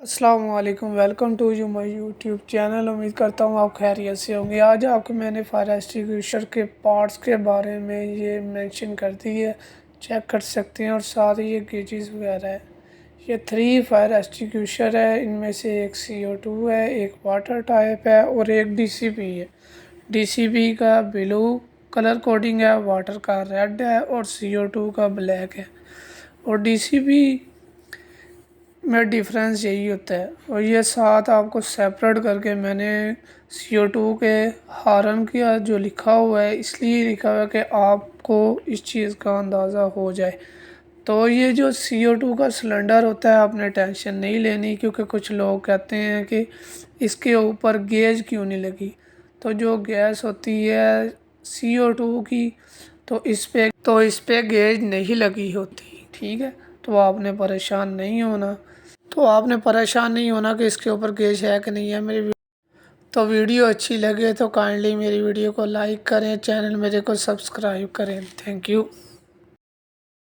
السلام علیکم، welcome to my YouTube channel. امید کرتا ہوں آپ خیریت سے ہوں گے۔ آج آپ کو میں نے فائر ایکسٹنگوشر کے پارٹس کے بارے میں یہ مینشن کر دی ہے، چیک کر سکتے ہیں، اور ساتھ یہ گیجز وغیرہ ہے۔ یہ 3 فائر ایکسٹنگوشر ہے، ان میں سے ایک CO2 ہے، ایک واٹر ٹائپ ہے اور ایک DCP ہے۔ DCP کا بلو کلر کوڈنگ ہے، واٹر کا ریڈ ہے اور CO2 کا بلیک ہے۔ اور DCP میں ڈیفرنس یہی ہوتا ہے، اور یہ ساتھ آپ کو سیپریٹ کر کے میں نے CO2 کے ہارن کا جو لکھا ہوا ہے اس لیے لکھا ہوا ہے کہ آپ کو اس چیز کا اندازہ ہو جائے۔ تو یہ جو CO2 کا سلنڈر ہوتا ہے آپ نے ٹینشن نہیں لینی، کیونکہ کچھ لوگ کہتے ہیں کہ اس کے اوپر گیج کیوں نہیں لگی۔ تو جو گیس ہوتی ہے CO2 کی تو اس پہ گیج نہیں لگی ہوتی، ٹھیک ہے۔ تو آپ نے پریشان نہیں ہونا کہ اس کے اوپر گیج ہے کہ نہیں ہے۔ تو ویڈیو اچھی لگے تو کائنڈلی میری ویڈیو کو لائک کریں، چینل میرے کو سبسکرائب کریں۔ Thank you.